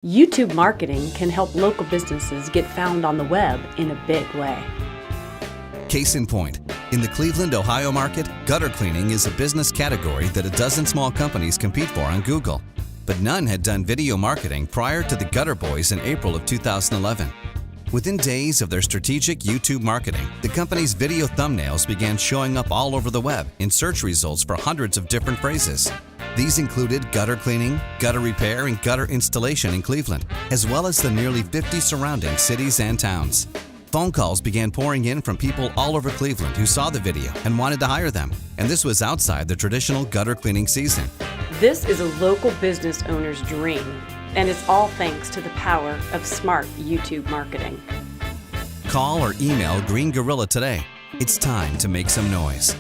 YouTube marketing can help local businesses get found on the web in a big way. Case in point, in the Cleveland, Ohio market, gutter cleaning is a business category that a dozen small companies compete for on Google. But none had done video marketing prior to the Gutter Boys in April of 2011. Within days of their strategic YouTube marketing, the company's video thumbnails began showing up all over the web in search results for hundreds of different phrases. These included gutter cleaning, gutter repair, and gutter installation in Cleveland, as well as the nearly 50 surrounding cities and towns. Phone calls began pouring in from people all over Cleveland who saw the video and wanted to hire them, and this was outside the traditional gutter cleaning season. This is a local business owner's dream, and it's all thanks to the power of smart YouTube marketing. Call or email Green Gorilla today. It's time to make some noise.